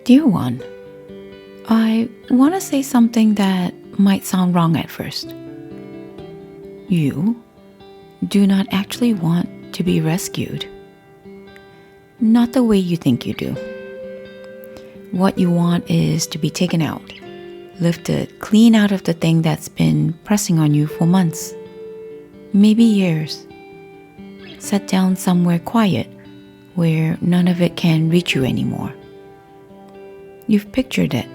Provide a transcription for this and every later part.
Dear one, I want to say something that might sound wrong at first. You do not actually want to be rescued. Not the way you think you do. What you want is to be taken out, lifted clean out of the thing that's been pressing on you for months, maybe years. Set down somewhere quiet where none of it can reach you anymore. You've pictured it.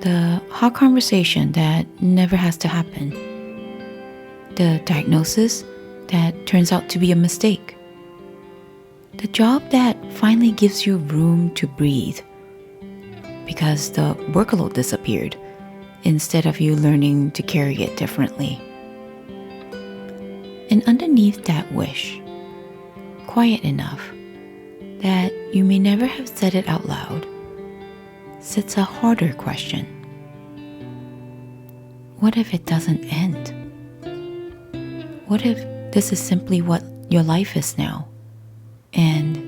The hard conversation that never has to happen. The diagnosis that turns out to be a mistake. The job that finally gives you room to breathe because the workload disappeared instead of you learning to carry it differently. And underneath that wish, quiet enough that you may never have said it out loud, sits a harder question. What if it doesn't end? What if this is simply what your life is now, and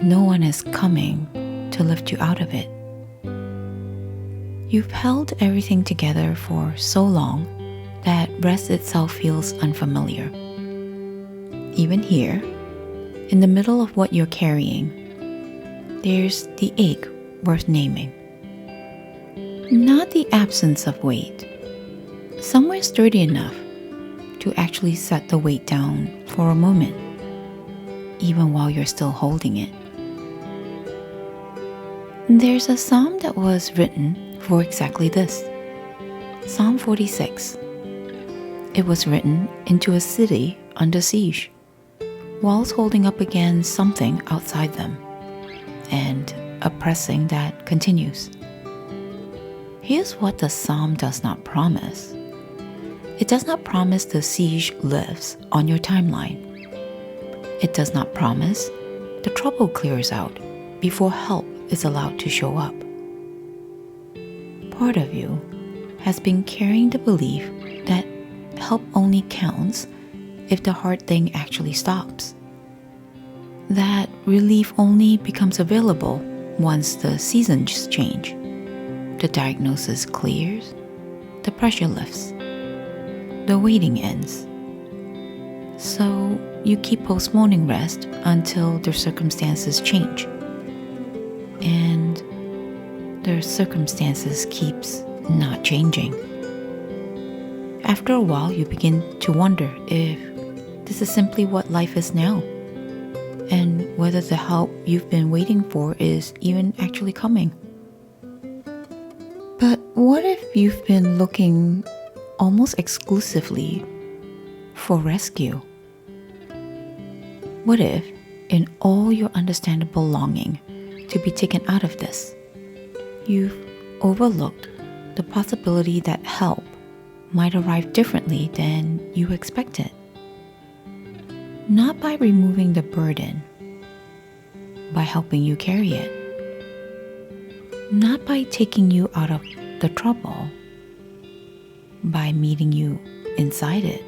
no one is coming to lift you out of it? You've held everything together for so long that rest itself feels unfamiliar. Even here, in the middle of what you're carrying, there's the ache worth naming. Not the absence of weight, somewhere sturdy enough to actually set the weight down for a moment, even while you're still holding it. There's a psalm that was written for exactly this. Psalm 46. It was written into a city under siege, walls holding up against something outside them, and a pressing that continues. Here's what the psalm does not promise. It does not promise the siege lives on your timeline. It does not promise the trouble clears out before help is allowed to show up. Part of you has been carrying the belief that help only counts if the hard thing actually stops. That relief only becomes available once the seasons change, the diagnosis clears, the pressure lifts, the waiting ends. So you keep postponing rest until the circumstances change. And the circumstances keeps not changing. After a while, you begin to wonder if this is simply what life is now, and whether the help you've been waiting for is even actually coming. But what if you've been looking almost exclusively for rescue? What if, in all your understandable longing to be taken out of this, you've overlooked the possibility that help might arrive differently than you expected? Not by removing the burden, by helping you carry it. Not by taking you out of the trouble, by meeting you inside it.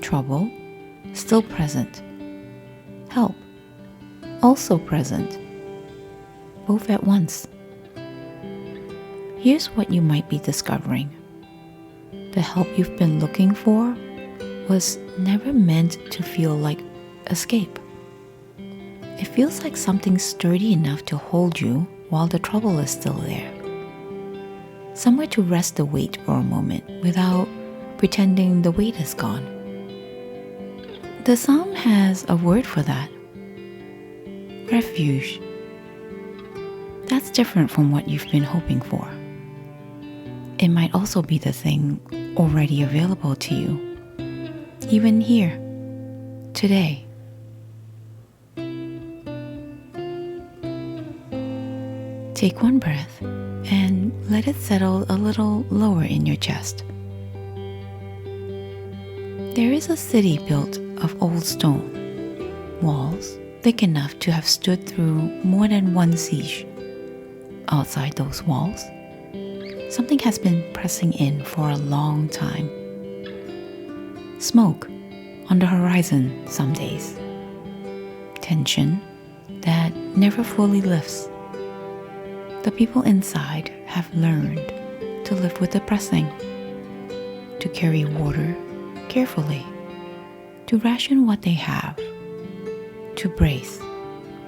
Trouble, still present. Help, also present. Both at once. Here's what you might be discovering. The help you've been looking for was never meant to feel like escape. It feels like something sturdy enough to hold you while the trouble is still there. Somewhere to rest the weight for a moment without pretending the weight is gone. The psalm has a word for that. Refuge. That's different from what you've been hoping for. It might also be the thing already available to you, even here, today. Take one breath and let it settle a little lower in your chest. There is a city built of old stone, walls thick enough to have stood through more than one siege. Outside those walls, something has been pressing in for a long time. Smoke on the horizon some days. Tension that never fully lifts. The people inside have learned to live with the pressing, to carry water carefully, to ration what they have, to brace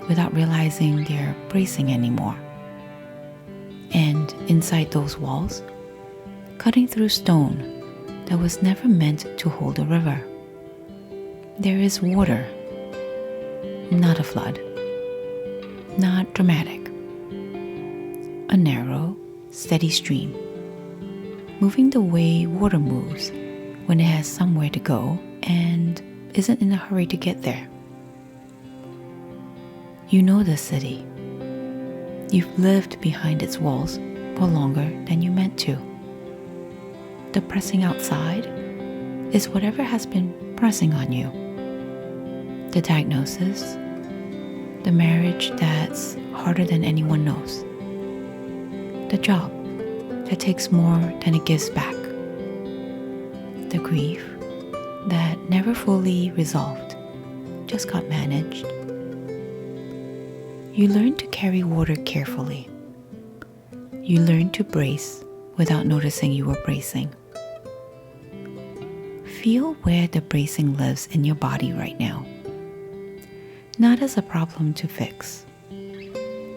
without realizing they're bracing anymore. And inside those walls, cutting through stone that was never meant to hold a river, there is water, not a flood, not dramatic, a narrow, steady stream, moving the way water moves when it has somewhere to go and isn't in a hurry to get there. You know the city. You've lived behind its walls for longer than you meant to. The pressing outside is whatever has been pressing on you. The diagnosis, the marriage that's harder than anyone knows, the job that takes more than it gives back, the grief that never fully resolved, just got managed. You learn to carry water carefully. You learn to brace without noticing you were bracing. Feel where the bracing lives in your body right now. Not as a problem to fix.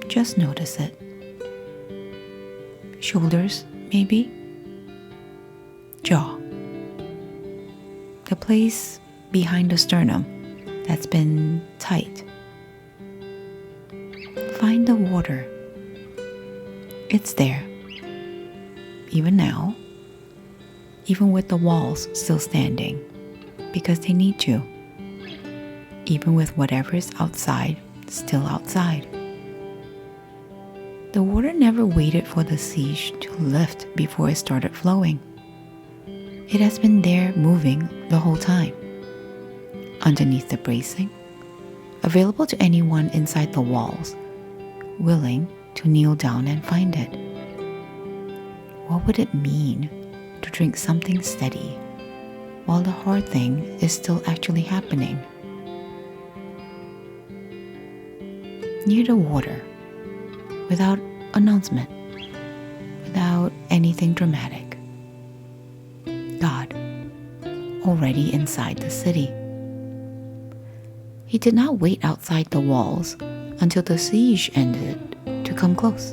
Just notice it. Shoulders, maybe? Jaw. The place behind the sternum that's been tight. Find the water. It's there. Even now. Even with the walls still standing, because they need to. Even with whatever is outside still outside. The water never waited for the siege to lift before it started flowing. It has been there moving the whole time. Underneath the bracing, available to anyone inside the walls, willing to kneel down and find it. What would it mean to drink something steady while the hard thing is still actually happening? Near the water, without announcement, without anything dramatic, God, already inside the city. He did not wait outside the walls until the siege ended to come close.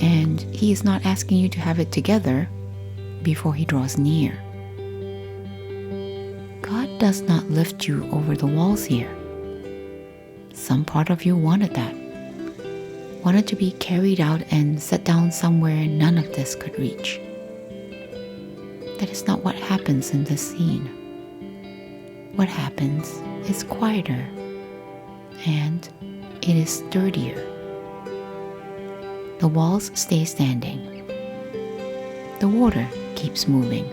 And He is not asking you to have it together before He draws near. God does not lift you over the walls here. Some part of you wanted that. Wanted to be carried out and set down somewhere none of this could reach. That is not what happens in this scene. What happens is quieter and it is sturdier. The walls stay standing. The water keeps moving.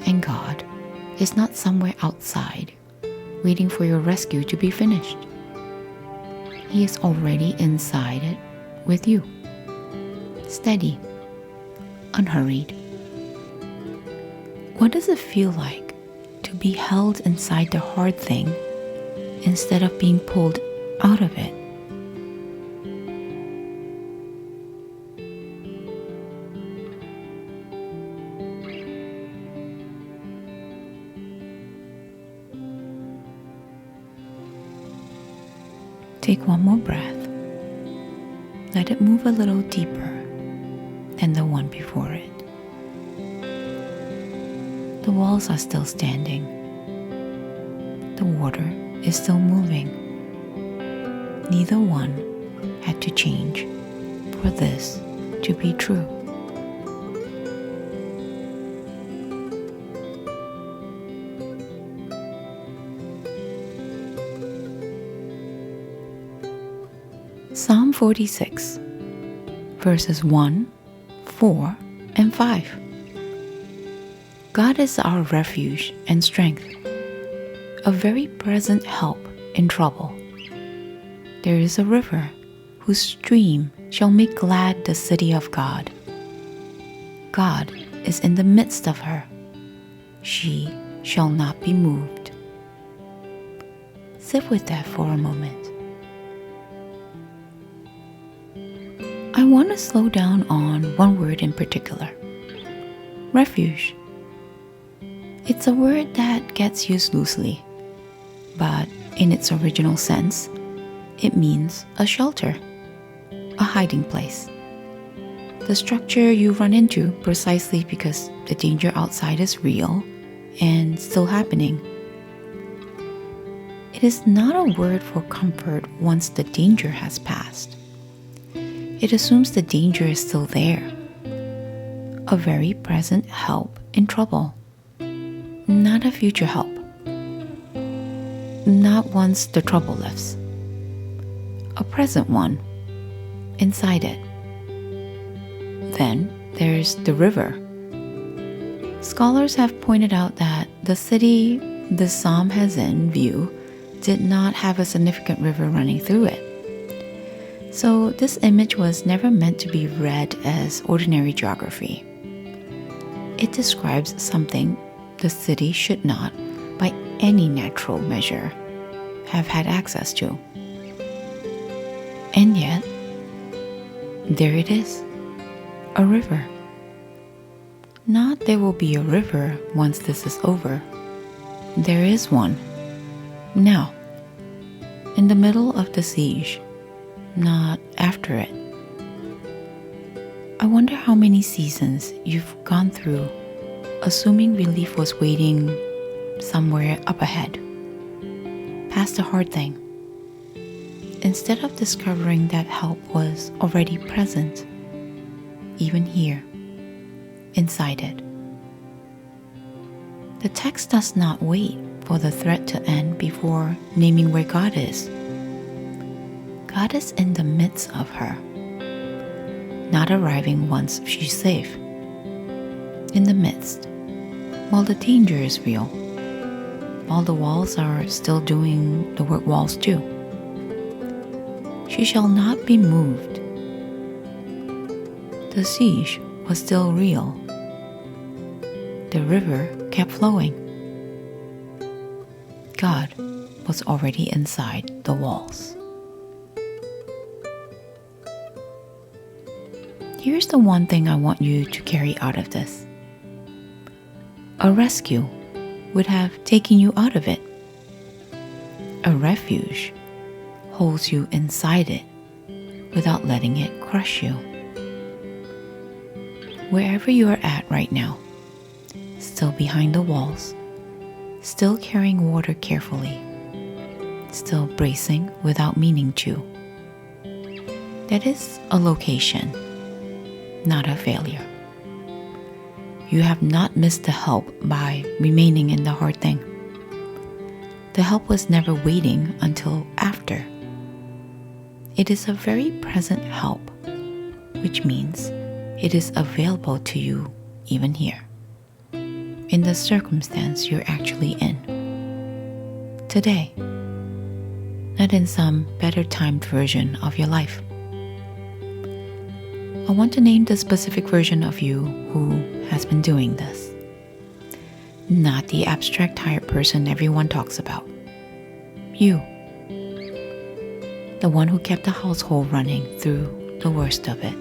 And God is not somewhere outside, waiting for your rescue to be finished. He is already inside it with you. Steady, unhurried. What does it feel like to be held inside the hard thing instead of being pulled out of it? Take one more breath. Let it move a little deeper than the one before it. The walls are still standing. The water is still moving. Neither one had to change for this to be true. Psalm 46, verses 1, 4, and 5. God is our refuge and strength, a very present help in trouble. There is a river whose stream shall make glad the city of God. God is in the midst of her. She shall not be moved. Sit with that for a moment. want to slow down on one word in particular: refuge. It's a word that gets used loosely, but in its original sense, it means a shelter, a hiding place. The structure you run into precisely because the danger outside is real and still happening. It is not a word for comfort once the danger has passed. It assumes the danger is still there, a very present help in trouble, not a future help, not once the trouble lifts, a present one inside it. Then there's the river. Scholars have pointed out that the city the psalm has in view did not have a significant river running through it. So this image was never meant to be read as ordinary geography. It describes something the city should not, by any natural measure, have had access to. And yet, there it is, a river. Not there will be a river once this is over. There is one. Now, in the middle of the siege, not after it. I wonder how many seasons you've gone through assuming relief was waiting somewhere up ahead, past the hard thing, instead of discovering that help was already present, even here, inside it. The text does not wait for the threat to end before naming where God is. God is in the midst of her, not arriving once she's safe. In the midst, while the danger is real, while the walls are still doing the work walls do. She shall not be moved. The siege was still real. The river kept flowing. God was already inside the walls. Here's the one thing I want you to carry out of this. A rescue would have taken you out of it. A refuge holds you inside it without letting it crush you. Wherever you are at right now, still behind the walls, still carrying water carefully, still bracing without meaning to. That is a location, not a failure. You have not missed the help by remaining in the hard thing. The help was never waiting until after. It is a very present help, which means it is available to you even here, in the circumstance you're actually in. Today, not in some better timed version of your life. I want to name the specific version of you who has been doing this. Not the abstract tired person everyone talks about. You. The one who kept the household running through the worst of it.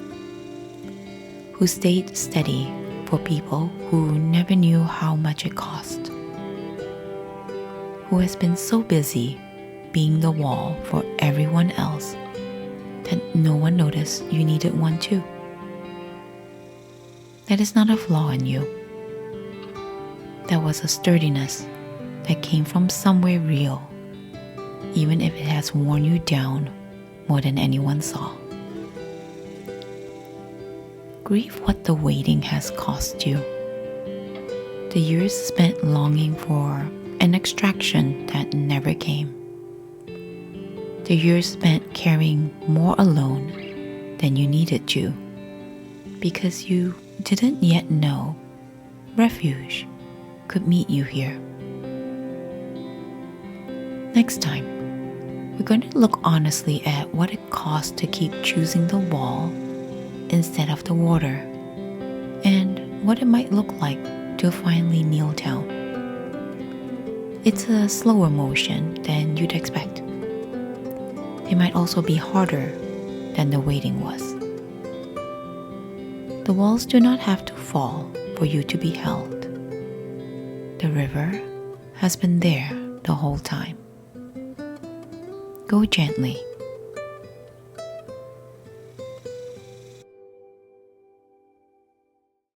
Who stayed steady for people who never knew how much it cost. Who has been so busy being the wall for everyone else that no one noticed you needed one too. That is not a flaw in you. That was a sturdiness that came from somewhere real, even if it has worn you down more than anyone saw. Grieve what the waiting has cost you. The years spent longing for an extraction that never came. The years spent carrying more alone than you needed to, because you didn't yet know Refuge could meet you here. Next time, we're going to look honestly at what it costs to keep choosing the wall instead of the water, and what it might look like to finally kneel down. It's a slower motion than you'd expect. It might also be harder than the waiting was. The walls do not have to fall for you to be held. The river has been there the whole time. Go gently